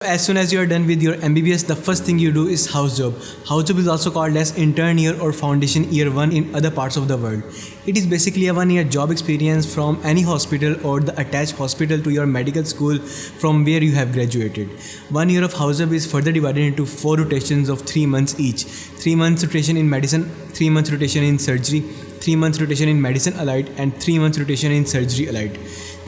As soon as you are done with your MBBS, the first thing you do is house job. House job is also called as intern year or foundation year 1 in other parts of the world. It is basically a 1 year job experience from any hospital or the attached hospital to your medical school from where you have graduated. 1 year of house job is further divided into 4 rotations of 3 months each. 3 months rotation in medicine, 3 months rotation in surgery, 3 months rotation in medicine allied, and 3 months rotation in surgery allied.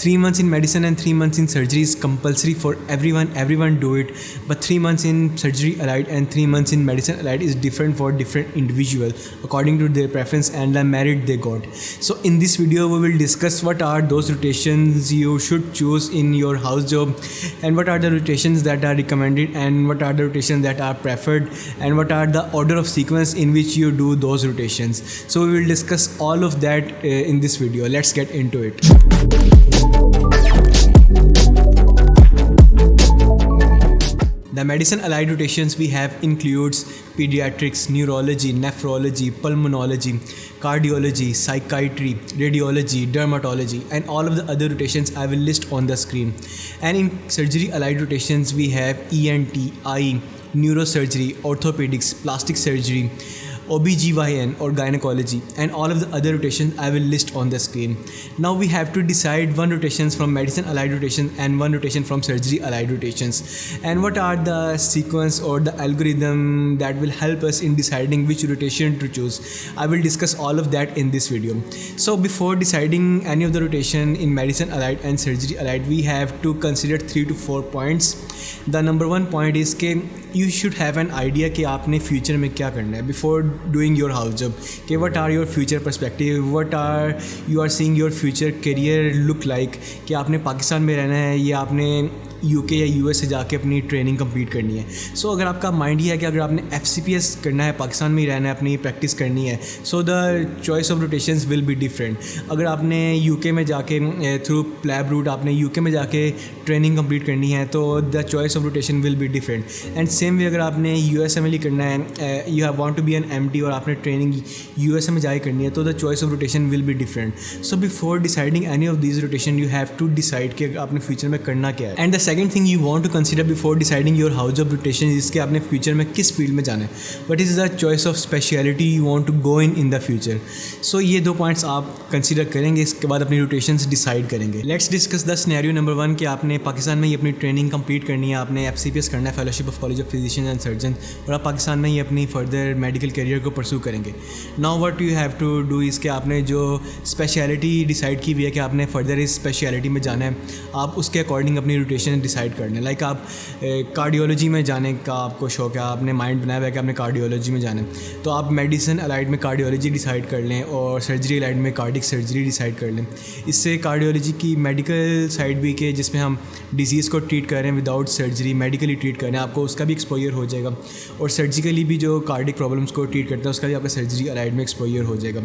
3 months in medicine and 3 months in surgery is compulsory for everyone do it, but 3 months in surgery allied and 3 months in medicine allied is different for different individual according to their preference and the merit they got. So in this video we will discuss what are those rotations you should choose in your house job, and what are the rotations that are recommended, and what are the rotations that are preferred, and what are the order of sequence in which you do those rotations. So we will discuss all of that in this video. Let's get into it. The medicine allied rotations we have includes pediatrics, neurology, nephrology, pulmonology, cardiology, psychiatry, radiology, dermatology, and all of the other rotations I will list on the screen. And in surgery allied rotations we have ENT, eye, neurosurgery, orthopedics, plastic surgery, OBGYN or gynecology, and all of the other rotations I will list on the screen. Now we have to decide one rotations from medicine allied rotations and one rotation from surgery allied rotations, and what are the sequence or the algorithm that will help us in deciding which rotation to choose. I will discuss all of that in this video. So before deciding any of the rotation in medicine allied and surgery allied, we have to consider 3 to 4 points. The number one point is कि you should have an idea कि आपने future में क्या करना है before doing your house job. कि what are your future perspective, what are you are seeing your future career look like, कि आपने पाकिस्तान में रहना है या आपने UK या US से जाके अपनी ट्रेनिंग कंप्लीट करनी है. सो अगर आपका माइंड ये है कि अगर आपने FCPS करना है, पाकिस्तान में ही रहना है, अपनी प्रैक्टिस करनी है, so the choice of rotations will be different. अगर आपने UK में जाके थ्रू प्लैब रूट आपने UK में जाके ट्रेनिंग कंप्लीट करनी है तो the choice of rotation will be different. And same way अगर आपने USA में करना है, you have want to be an MD और आपने ट्रेनिंग USA में जाके करनी है तो the choice of rotation will be different. So before deciding any of these rotation you have to decide कि आपने फ्यूचर में करना क्या है. And the second thing you want to consider before deciding your house job rotation is कि आपने future में किस फील्ड में जाना है, what is the choice of speciality you want to go in the future. So ये 2 points आप consider करेंगे, इसके बाद अपनी रोटेशंस डिसाइड करेंगे. Let's discuss the scenario number 1 कि आपने पाकिस्तान में ही अपनी ट्रेनिंग कंप्लीट करनी है, आपने FCPS करना है, fellowship of college of physician and surgeon, और आप पाकिस्तान में ही अपनी फर्दर मेडिकल करियर को परस्यू करेंगे. Now what you have to do is कि आपने जो स्पेशलिटी डिसाइड की हुई है कि आपने फर्दर इस स्पेशलिटी में जाना है, आप उसके अकॉर्डिंग अपनी रोटेशन डिसाइड करना है. लाइक आप कार्डियोलॉजी में जाने का आपको शौक है, आपने माइंड बनाया हुआ है कि आपने कार्डियोलॉजी में जाना है, तो आप मेडिसिन अलाइड में कार्डियोलॉजी डिसाइड कर लें और सर्जरी अलाइड में कार्डिक सर्जरी डिसाइड कर लें. इससे कार्डियोलॉजी की मेडिकल साइड भी कि जिसमें हम डिजीज़ को ट्रीट कर रहे हैं विदाउट सर्जरी, मेडिकली ट्रीट कर रहे हैं, आपको उसका भी एक्सपोजर हो जाएगा, और सर्जिकली भी जो कार्डिक प्रॉब्लम्स को ट्रीट करता है उसका भी आपका सर्जरी अलाइड में एक्सपोजर हो जाएगा.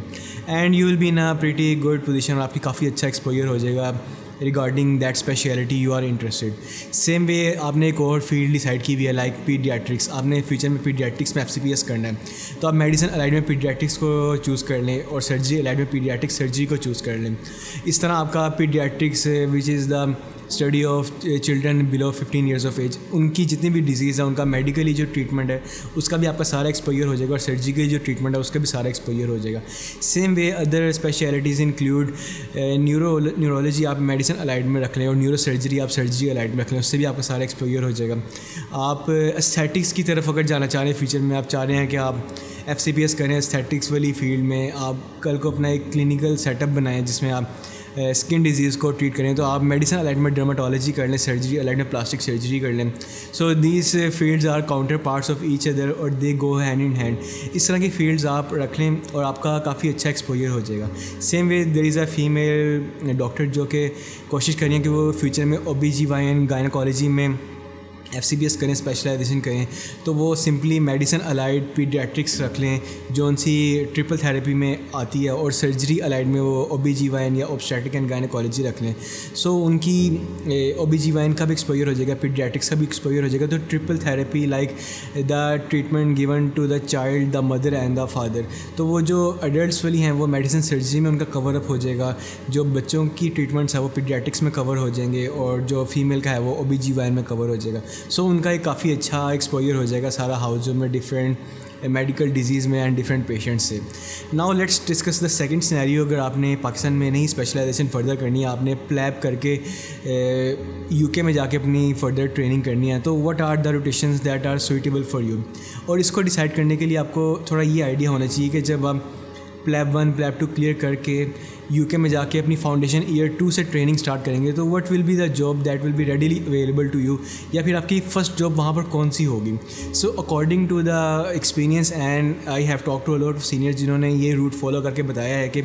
And you will be in a pretty good position, और आपकी काफ़ी अच्छा एक्सपोजर हो जाएगा regarding that speciality you are interested. Same way आपने एक और फील्ड डिसाइड की हुई है लाइक पीडियाट्रिक्स, आपने फ्यूचर में पीडियाट्रिक्स में FCPS करना है, तो आप मेडिसिन अलाइड में पीडियाट्रिक्स को चूज़ कर लें और सर्जरी अलाइड में पीडियाट्रिक सर्जरी को चूज़ कर लें. इस तरह आपका paediatrics which is the study of children below 15 years of age, उनकी जितनी भी डिजीज़ है उनका मेडिकली जो ट्रीटमेंट है उसका भी आपका सारा एक्सपोजर हो जाएगा, और सर्जिकली जो ट्रीटमेंट है उसका भी सारा एक्सपोजर हो जाएगा. सेम वे अदर स्पेशलिटीज़ इंक्लूड न्यूरोलॉजी आप मेडिसिन अलाइड में रख लें, और न्यूरो सर्जरी आप सर्जरी अलाइड में रख लें, उससे भी आपका सारा एक्सपोजर हो जाएगा. आप एस्थेटिक्स की तरफ अगर जाना चाह रहे हैं फ्यूचर में, आप चाह रहे हैं कि आप FCPS करें एस्थेटिक्स वाली फील्ड में, आप कल को अपना एक क्लिनिकल सेटअप बनाएं जिसमें आप स्किन डिजीज़ को ट्रीट करें, तो आप मेडिसिन अलाइड में डर्माटोलॉजी कर लें, सर्जरी अलाइड में प्लास्टिक सर्जरी कर लें. So these fields are counterparts of each other और they go hand in hand. इस तरह की फील्ड्स आप रख लें और आपका काफ़ी अच्छा एक्सपोजर हो जाएगा. Same way there is a female doctor जो कि कोशिश करें कि वो फ्यूचर में OBGYN गायनकोलॉजी में FCPS करें, स्पेशलाइजेशन करें, तो वो सिंपली मेडिसिन अलाइड पीडियाट्रिक्स रख लें जो उनसी ट्रिपल थेरेपी में आती है, और सर्जरी अलाइड में वो OBGYN या ऑब्स्टेट्रिक एंड गायनेकोलॉजी रख लें. सो उनकी OBGYN का भी एक्सपोजर हो जाएगा, पीडियाट्रिक्स का भी एक्सपोजर हो जाएगा. तो triple therapy like the treatment given to the child, the mother and the father, तो वो जो अडल्ट्स वाली हैं वो मेडिसिन सर्जरी में उनका कवर अप हो जाएगा, जो बच्चों की ट्रीटमेंट्स है वो पीडियाट्रिक्स में कवर हो जाएंगे, और जो फीमेल का है वो OBGYN में कवर हो जाएगा. सो उनका एक काफ़ी अच्छा एक्सपोजर हो जाएगा सारा हाउस जॉब में डिफरेंट मेडिकल डिजीज़ में एंड डिफरेंट पेशेंट्स से। Now let's discuss the second scenario. अगर आपने पाकिस्तान में नहीं स्पेशलाइजेशन फर्दर करनी है, आपने प्लैब करके यूके में जाके अपनी फर्दर ट्रेनिंग करनी है, तो what are the rotations that are suitable for you. और इसको डिसाइड करने के लिए आपको थोड़ा ये आइडिया होना चाहिए कि जब आप प्लैब 1 प्लैब 2 क्लियर करके यूके में जाके अपनी फाउंडेशन ईयर 2 से ट्रेनिंग स्टार्ट करेंगे, तो what will be the job that will be readily available to you, या फिर आपकी फ़र्स्ट जॉब वहाँ पर कौन सी होगी। So according to the experience and I have talk to a lot of seniors जिन्होंने ये रूट फॉलो करके बताया है कि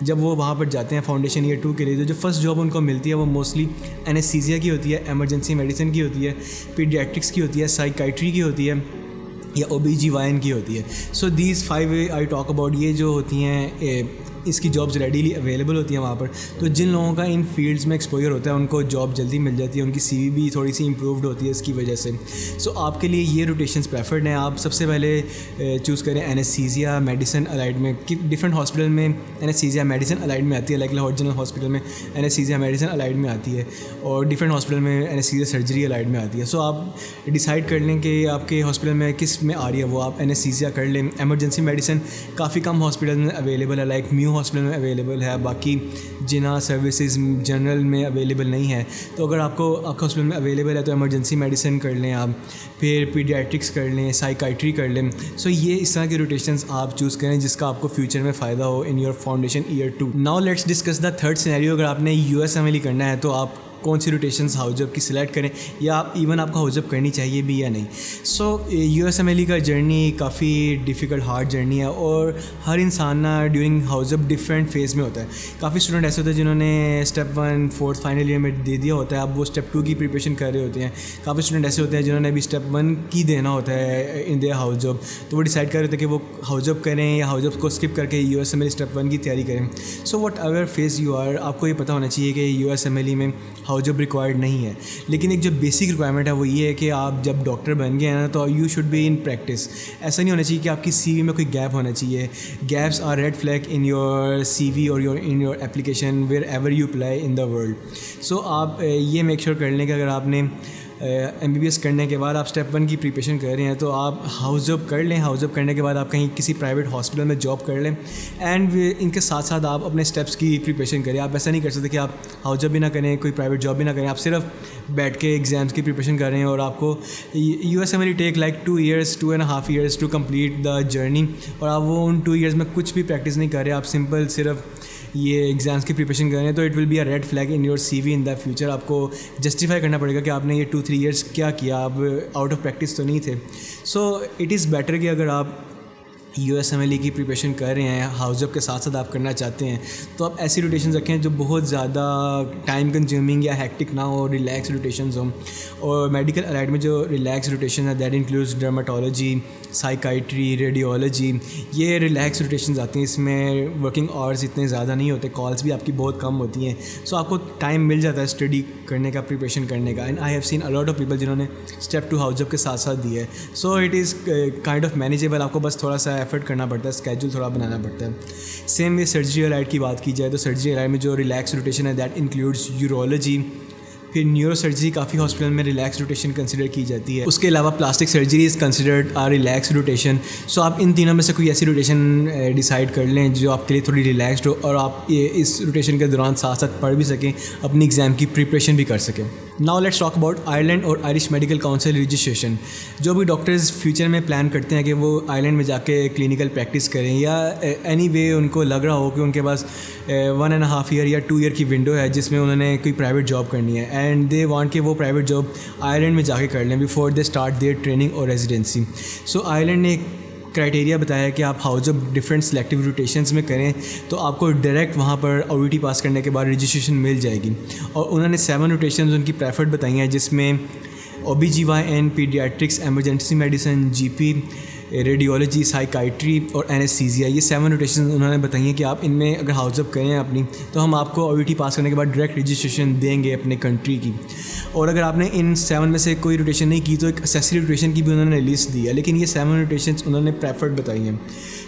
जब वो वहाँ पर जाते हैं फाउंडेशन ईयर 2 के लिए, तो जो फर्स्ट जॉब उनको मिलती है वो मोस्टली एनेस्थीसिया की होती है, एमरजेंसी मेडिसिन की होती है, पीडियाट्रिक्स की होती है, साइकाइट्री की होती है, या OBGYN की होती है। So these 5 I talk about, ये जो होती हैं इसकी जॉब्स रेडीली अवेलेबल होती हैं वहाँ पर। तो जिन लोगों का इन फील्ड्स में एक्सपोजर होता है उनको जॉब जल्दी मिल जाती है, उनकी CV भी थोड़ी सी इम्प्रूव्ड होती है इसकी वजह से। सो आपके लिए ये रोटेशंस प्रेफर्ड हैं। आप सबसे पहले चूज़ करें एनेस्थीसिया मेडिसिन अलाइड में, कि डिफरेंट हॉस्पिटल में एनेस्थीसिया मेडिसिन अलाइड में आती है, लाइक लाहौर जनरल हॉस्पिटल में एनेस्थीसिया मेडिसिन अलाइड में आती है, और डिफरेंट हॉस्पिटल में एनेस्थीसिया सर्जरी अलाइड में आती है। सो आप डिसाइड कर लें कि आपके हॉस्पिटल में किस में आ रही है, वो आप एनेस्थीसिया कर लें। एमरजेंसी मेडिसिन काफ़ी कम हॉस्पिटल में अवेलेबल है, लाइक म्यू हॉस्पिटल में अवेलेबल है, बाकी जिना सर्विसेज जनरल में अवेलेबल नहीं है। तो अगर आपका हॉस्पिटल में अवेलेबल है तो इमरजेंसी मेडिसिन कर लें आप, फिर पीडियाट्रिक्स कर लें, साइकाइट्री कर लें। सो ये इस तरह के रोटेशंस आप चूज़ करें जिसका आपको फ्यूचर में फ़ायदा हो in your foundation year 2। Now let's discuss the third scenario. अगर आपने USMLE करना है तो आप कौन सी रोटेशंस हाउस जॉब की सिलेक्ट करें, या आप इवन आपको हाउस जॉब करनी चाहिए भी या नहीं। सो USMLE का जर्नी काफ़ी डिफ़िकल्ट हार्ड जर्नी है, और हर इंसान ना during house job different phase में होता है। काफ़ी स्टूडेंट ऐसे होते हैं जिन्होंने स्टेप 1 4th फाइनल ईयर में दे दिया होता है, अब वो स्टेप 2 की प्रिपरेशन कर रहे होते हैं। काफ़ी स्टूडेंट ऐसे होते हैं जिन्होंने अभी स्टेप 1 की देना होता है इन देयर हाउस जॉब, तो वो डिसाइड कर रहे होते हैं कि वो हाउस जॉब करें या हाउस जॉब को स्किप करके USMLE स्टेप 1 की तैयारी करें। So whatever phase you are, आपको ये पता होना चाहिए कि USMLE में हाउस जॉब रिक्वायर्ड नहीं है, लेकिन एक जो बेसिक रिक्वायरमेंट है वो ये है कि आप जब डॉक्टर बन गए हैं ना, तो you should be in practice. ऐसा नहीं होना चाहिए कि आपकी CV में कोई गैप होना चाहिए। Gaps are red flag in your CV और in your application wherever you apply in the world. So आप ये मेक श्योर कर लें कि अगर आपने MBBS करने के बाद आप स्टेप 1 की प्रिपरेशन कर रहे हैं तो आप हाउस जॉब कर लें। हाउस जॉब करने के बाद आप कहीं किसी प्राइवेट हॉस्पिटल में जॉब कर लें, एंड इनके साथ साथ आप अपने स्टेप्स की प्रिपरेशन करें। आप ऐसा नहीं कर सकते कि आप हाउस जॉब भी ना करें, कोई प्राइवेट जॉब भी ना करें, आप सिर्फ बैठ के एग्ज़ाम्स की प्रिपरेशन कर रहे हैं। और आपको USMLE take like 2 years 2.5 years to complete the journey, और आप वो उन 2 years में कुछ भी प्रैक्टिस नहीं कर रहे, आप सिंपल सिर्फ ये एग्ज़ाम्स की प्रिपरेशन कर रहे हैं, तो it will be a red flag in your CV in the future. आपको जस्टिफाई करना पड़ेगा कि आपने ये 2-3 years क्या किया, आप आउट ऑफ प्रैक्टिस तो नहीं थे। सो इट इज़ बेटर कि अगर आप USMLE की प्रिपरेशन कर रहे हैं, हाउस जॉब के साथ साथ आप करना चाहते हैं, तो आप ऐसी रोटेशन रखें जो बहुत ज़्यादा टाइम कंज्यूमिंग या हैक्टिक ना हो, रिलैक्स रोटेशंस हों। और मेडिकल अलाइड में जो रिलैक्स रोटेशन है that includes dermatology, psychiatry, radiology, ये रिलैक्स रोटेशंस आती हैं। इसमें वर्किंग आवर्स इतने ज़्यादा नहीं होते, कॉल्स भी आपकी बहुत कम होती हैं, सो आपको टाइम मिल जाता है स्टडी करने का, प्रिपरेशन करने का। And I have seen a lot of people जिन्होंने स्टेप 2 हाउस जॉब के साथ साथ दिए है। So it is kind of manageable. आपको बस थोड़ा सा एफर्ट करना पड़ता है, स्केड्यूल थोड़ा बनाना पड़ता है। सेम वे सर्जरी अलाइड की बात की जाए तो सर्जरी अलाइड में जो रिलैक्स रोटेशन है दैट इंक्लूड्स यूरोलॉजी, फिर न्यूरो सर्जरी काफ़ी हॉस्पिटल में रिलैक्स रोटेशन कंसिडर की जाती है। उसके अलावा plastic surgery is considered a relax rotation. So आप इन तीनों में से कोई ऐसी रोटेशन डिसाइड कर लें जो आपके लिए थोड़ी रिलैक्सड हो, और आप ये इस रोटेशन के दौरान साथ साथ पढ़ भी सकें, अपनी एग्ज़ाम की प्रिपरेशन भी कर सकें। Now let's talk about Ireland और आयरिश मेडिकल काउंसिल रजिस्ट्रेशन। जो भी डॉक्टर्स फ्यूचर में प्लान करते हैं कि वो आयरलैंड में जाके क्लिनिकल प्रैक्टिस करें, या एनी वे उनको लग रहा हो कि उनके पास 1.5 year या 2 year की विंडो है जिसमें उन्होंने कोई प्राइवेट जॉब करनी है, एंड दे वांट कि वो प्राइवेट जॉब आयरलैंड में जाके कर लें before they start their training और रेजिडेंसी। सो आयरलैंड ने क्राइटेरिया बताया कि आप house job different selective rotations में करें तो आपको डायरेक्ट वहाँ पर OET पास करने के बाद रजिस्ट्रेशन मिल जाएगी। और उन्होंने 7 रोटेशंस उनकी प्रेफर्ड बताई हैं, जिसमें OBGYN, paediatrics, emergency medicine, GP, radiology, psychiatry और एनेस्थीसिया, ये 7 रोटेशन उन्होंने बताई हैं कि आप इनमें अगर हाउस अप करें अपनी, तो हम आपको OET पास करने के बाद डायरेक्ट रजिस्ट्रेशन देंगे अपने कंट्री की। और अगर आपने इन 7 में से कोई रोटेशन नहीं की तो एक असेसरी रोटेशन की भी उन्होंने लिस्ट दी है, लेकिन ये 7 रोटेशंस उन्होंने प्रेफर्ड बताई हैं।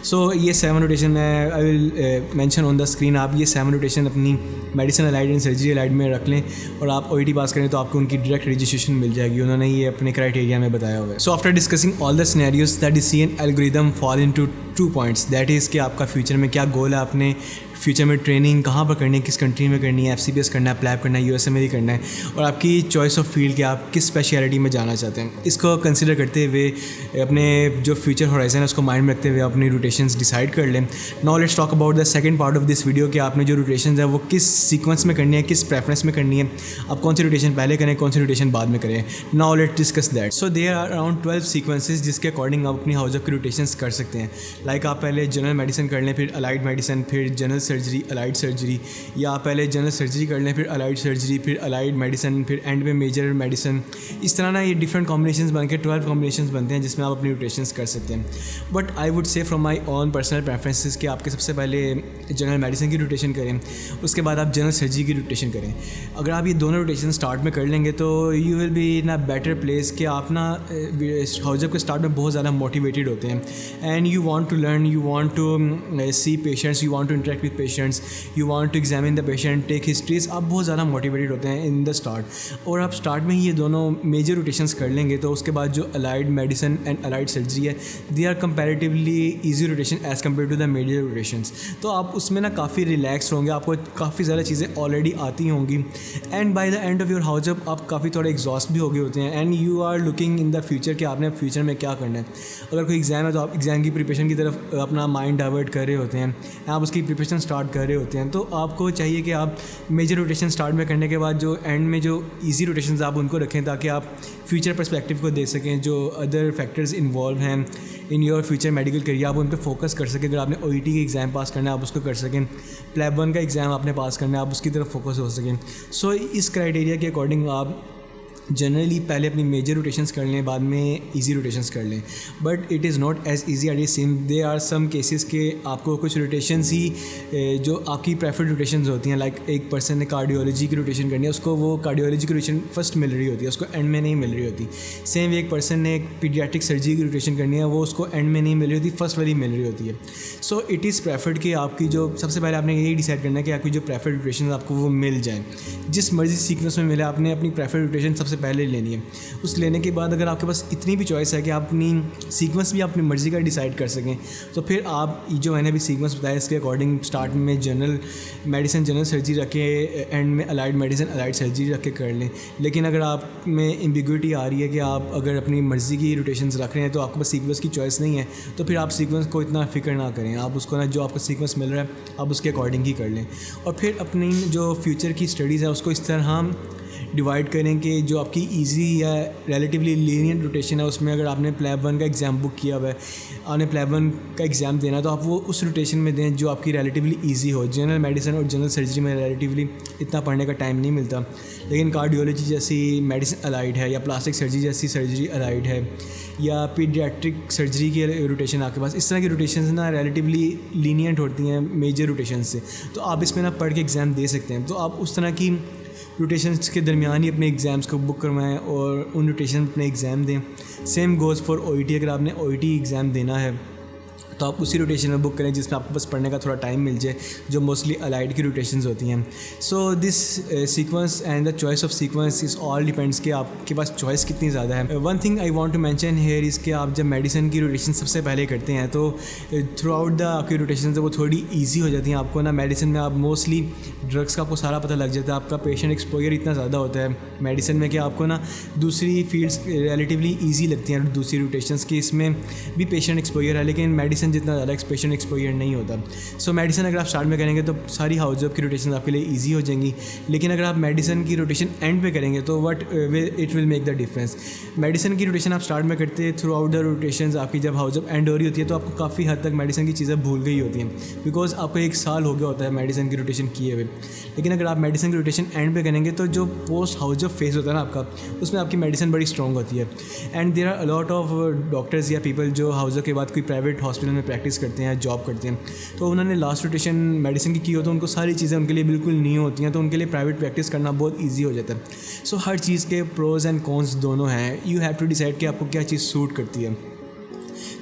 सो ये 7 रोटेशन मैं I will mention on the screen. आप ये 7 रोटेशन अपनी medicine allied and surgery allied में रख लें और आप OET पास करें तो आपको उनकी डायरेक्ट रजिस्ट्रेशन मिल जाएगी। उन्होंने ये अपने क्राइटेरिया में बताया हुआ है। So after discussing all the scenarios the decision algorithm fall into 2 points, that is कि आपका फ्यूचर में क्या गोल है, आपने फ्यूचर में ट्रेनिंग कहाँ पर करनी है, किस कंट्री में करनी है, FCPS करना है, प्लैब करना है, USA में ही करना है, और आपकी चॉइस ऑफ फील्ड कि आप किस स्पेशलिटी में जाना चाहते हैं। इसको कंसिडर करते हुए अपने जो फ्यूचर होराइजन है उसको माइंड में रखते हुए अपनी रोटेशंस डिसाइड कर लें। Now let's talk about the second part of this video कि आपने जो रोटेशंस है वो किस सीक्वेंस में करनी है, किस प्रेफरेंस में करनी है, आप कौन सी रोटेशन पहले करें, कौन सी रोटेशन बाद में करें। Now let's discuss that. So there are around 12 sequences जिसके अकॉर्डिंग आप अपनी हाउस ऑफ की रोटेशंस कर सकते हैं। लाइक आप पहले जनरल मेडिसिन कर लें, फिर अलाइड मेडिसिन, फिर जनरल सर्जरी, अलाइड सर्जरी, या आप पहले जनरल सर्जरी कर लें, फिर अलाइड सर्जरी, फिर अलाइड मेडिसिन, फिर एंड में मेजर मेडिसिन। इस तरह ना ये डिफरेंट कॉम्बिनेशंस बन के 12 कॉम्बिनेशंस बनते हैं जिसमें आप अपनी रोटेशंस कर सकते हैं। But I would say from my own personal preferences कि आपके सबसे पहले जनरल मेडिसिन की रोटेशन करें, उसके बाद आप जनरल सर्जरी की रोटेशन करें। अगर आप ये दोनों रोटेशन स्टार्ट में कर लेंगे तो you will be in a better place कि आप ना हाउस ऑफ के स्टार्ट में बहुत ज़्यादा मोटिवेटेड होते हैं and you want to learn, you want to see patients, you want to interact with patients, you want to examine the patient, take histories. आप बहुत ज़्यादा मोटिवेटेड होते हैं इन द स्टार्ट, और आप स्टार्ट में ही ये दोनों मेजर रोटेशंस कर लेंगे तो उसके बाद जो allied medicine and allied surgery है they are comparatively easy rotation as compare to the major rotations. तो आप उसमें ना काफ़ी रिलैक्स होंगे, आपको काफ़ी ज़्यादा चीज़ें ऑलरेडी आती होंगी and by the end of your house जब आप काफ़ी थोड़े एग्जॉस्ट भी हो गए होते हैं and you are looking in the future कि आपने फ्यूचर में क्या करना है। अगर कोई एग्ज़ाम है तो आप एग्ज़ाम की प्रिपरेशन की तरफ अपना माइंड डाइवर्ट कर रहे होते हैं, आप उसकी प्रिपरेशन स्टार्ट कर रहे होते हैं, तो आपको चाहिए कि आप मेजर रोटेशन स्टार्ट में करने के बाद जो एंड में जो ईजी रोटेशंस आप उनको रखें ताकि आप फ्यूचर पर्सपेक्टिव को देख सकें, जो अदर फैक्टर्स इन्वॉल्व हैं in your future medical career आप उन पर फोकस कर सकें। अगर आपने OET की एग्ज़ाम पास करना है आप उसको कर सकें, प्लैब 1 का एग्ज़ाम आपने पास करना है आप उसकी तरफ फोकस हो सकें। सो इस क्राइटेरिया के अकॉर्डिंग आप जनरली पहले अपनी मेजर रोटेशंस कर लें, बाद में इजी रोटेशंस कर लें। But it is not as easy at same, they are some cases के आपको कुछ रोटेशंस ही जो आपकी प्रेफर्ड रोटेशंस होती हैं, लाइक एक पर्सन ने कार्डियोलॉजी की रोटेशन करनी है, उसको वो कार्डियोलॉजी की रोटेशन फर्स्ट मिल रही होती है, उसको एंड में नहीं मिल रही होती। सेम एक पर्सन ने एक पीडियाट्रिक सर्जरी की रोटेशन करनी है, वो उसको एंड में नहीं मिल रही होती, फर्स्ट वाली मिल रही होती है। सो इट इज़ प्रेफर्ड कि आपकी जो सबसे पहले आपने यही डिसाइड करना है कि आपकी जो प्रेफर्ड रोटेशन आपको वो मिल जाए, जिस मर्जी सीक्वेंस में मिले आपने अपनी प्रेफर्ड रोटेशन सबसे पहले लेनी है। उस लेने के बाद अगर आपके पास इतनी भी चॉइस है कि आप अपनी सीक्वेंस भी अपनी मर्ज़ी का डिसाइड कर सकें, तो फिर आप जो मैंने भी सीक्वेंस बताया इसके अकॉर्डिंग स्टार्ट में जनरल मेडिसिन जनरल सर्जरी रख के एंड में अलाइड मेडिसिन अलाइड सर्जरी रख के कर लें। लेकिन अगर आप में एम्बिग्विटी आ रही है कि आप अगर अपनी मर्ज़ी की रोटेशंस रख रहे हैं तो आपके पास सीक्वेंस की चॉइस नहीं है, तो फिर आप सीक्वेंस को इतना फिक्र ना करें, आप उसको ना जो आपका सीक्वेंस मिल रहा है आप उसके अकॉर्डिंग ही कर लें। और फिर अपनी जो फ्यूचर की स्टडीज़ है उसको इस तरह हम डिवाइड करें कि जो आपकी इजी या रिलेटिवली लीनियर रोटेशन है उसमें अगर आपने प्लैब 1 का एग्ज़ाम बुक किया हुआ है, आपने प्लैब 1 का एग्ज़ाम देना तो आप वो उस रोटेशन में दें जो आपकी रिलेटिवली इजी हो। जनरल मेडिसिन और जनरल सर्जरी में रिलेटिवली इतना पढ़ने का टाइम नहीं मिलता, लेकिन कार्डियोलॉजी जैसी मेडिसिन अलाइड है या प्लास्टिक सर्जरी जैसी सर्जरी अलाइड है या पीडियाट्रिक सर्जरी की रोटेशन आपके पास, इस तरह की रोटेशन ना रिलेटिवली लीनियंट होती हैं मेजर रोटेशन से, तो आप इसमें ना पढ़ के एग्ज़ाम दे सकते हैं। तो आप उस तरह की रोटेशंस के दरमियान ही अपने एग्ज़ाम्स को बुक करवाएं और उन रोटेशन में अपने एग्ज़ाम दें। सेम गोज़ फॉर OET, अगर आपने OET एग्ज़ाम देना है तो आप उसी रोटेशन में बुक करें जिसमें आपको बस पढ़ने का थोड़ा टाइम मिल जाए, जो मोस्टली अलाइड की रोटेशंस होती हैं। So this sequence and the choice of sequence is all depends कि आपके पास चॉइस कितनी ज़्यादा है। One thing I want to mention here is कि आप जब मेडिसिन की रोटेशन सबसे पहले करते हैं तो थ्रू आउट द आपकी रोटेशन वो थोड़ी ईजी हो जाती हैं। आपको ना मेडिसिन में आप मोस्टली ड्रग्स का आपको सारा पता लग जाता है, आपका पेशेंट एक्सपोजर इतना ज़्यादा होता है मेडिसिन में कि आपको ना दूसरी फील्ड्स रिलेटिवली ईजी लगती हैं दूसरी रोटेशंस की, इसमें भी पेशेंट एक्सपोजर है, लेकिन मेडिसिन मेडिसिन जितना ज़्यादा पेशेंट एक्सपोजर नहीं होता। सो मेडिसिन अगर आप स्टार्ट में करेंगे तो सारी हाउस जॉब की रोटेशन आपके लिए ईजी हो जाएंगी, लेकिन अगर आप मेडिसिन की रोटेशन एंड पे करेंगे तो it will make the difference. Medicine की रोटेशन आप स्टार्ट में करते हैं, थ्रू आउट द रोटेशन आपकी जब हाउस जॉब एंड हो रही होती है तो आपको काफ़ी हद तक मेडिसिन की चीज़ें भूल गई होती हैं, बिकॉज आपको 1 साल हो गया होता है मेडिसिन की रोटेशन किए हुए। लेकिन अगर आप मेडिसिन की रोटेशन एंड पे करेंगे तो जो पोस्ट हाउस जॉब फेज होता है ना आपका, उसमें आपकी मेडिसिन बड़ी स्ट्रॉन्ग होती है। And there are a lot of doctors या पीपल जो हाउस जॉब के बाद कोई प्राइवेट हॉस्पिटल में प्रैक्टिस करते हैं, जॉब करते हैं, तो उन्होंने लास्ट रोटेशन मेडिसिन की हो तो उनको सारी चीज़ें उनके लिए बिल्कुल न्यू होती हैं, तो उनके लिए प्राइवेट प्रैक्टिस करना बहुत ईजी हो जाता है। सो हर चीज़ के प्रोज एंड कॉन्स दोनों हैं, यू हैव टू डिसाइड कि आपको क्या चीज़ सूट करती है।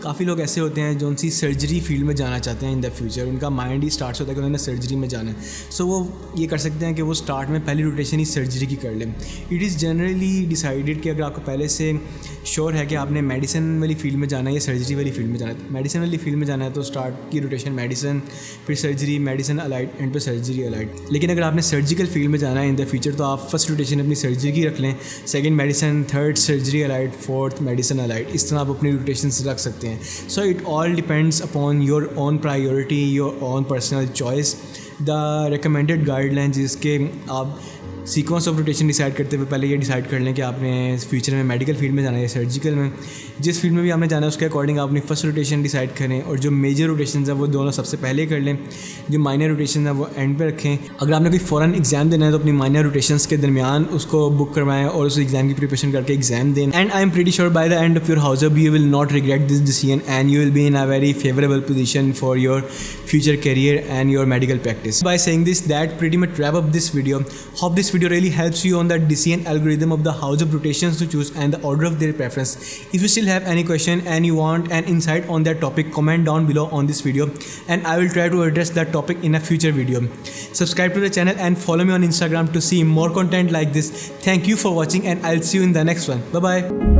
काफ़ी लोग ऐसे होते हैं जो उनसी सर्जरी फील्ड में जाना चाहते हैं इन द फ्यूचर, उनका माइंड ही स्टार्ट होता है कि उन्होंने सर्जरी में जाना है। सो वो ये कर सकते हैं कि वो स्टार्ट में पहली रोटेशन ही सर्जरी की कर लें। इट इज़ जनरली डिसाइडेड कि अगर आपको पहले से श्योर है कि आपने मेडिसिन वाली फील्ड में जाना है या सर्जरी वाली फील्ड में जाना है, मेडिसिन वाली फील्ड में जाना है तो स्टार्ट की रोटेशन मेडिसिन, फिर सर्जरी, मेडिसिन अलाइड, एंड पे सर्जरी अलाइड। लेकिन अगर आपने सर्जिकल फील्ड में जाना है इन द फ्यूचर तो आप फर्स्ट रोटेशन अपनी सर्जरी की रख लें, second medicine, third surgery allied, fourth medicine allied, इस तरह आप अपनी रोटेशन रख सकते हैं। So it all depends upon your own priority, your own personal choice. The recommended guidelines is कि आप सीक्वेंस ऑफ रोटेशन डिसाइड करते हुए पहले ये डिसाइड कर लें कि आपने फ्यूचर में मेडिकल फील्ड में जाना है या सर्जिकल में। जिस फील्ड में भी आपने जाना है उसके अकॉर्डिंग आप अपनी फर्स्ट रोटेशन डिसाइड करें, और जो मेजर रोटेशन है वो दोनों सबसे पहले कर लें, जो माइनर रोटेशन है वो एंड पे रखें। अगर आपने कोई फ़ौरन एग्जाम देना है तो अपनी माइनर रोटेशंस के दरमियान उसको बुक करवाएं और उस एग्जाम की प्रिपरेशन करके एग्जाम दें। And I am pretty sure by the end of your house job you will not regret this decision and you will be in a very favourable position for your future career and your medical practice. By saying this, that pretty much wrap up this video. Hope this video really helps you on the decision algorithm of the house of rotations to choose and the order of their preference. If you still have any question and you want an insight on that topic, comment down below on this video and I will try to address that topic in a future video. Subscribe to the channel and follow me on Instagram to see more content like this. Thank you for watching and I'll see you in the next one. Bye bye.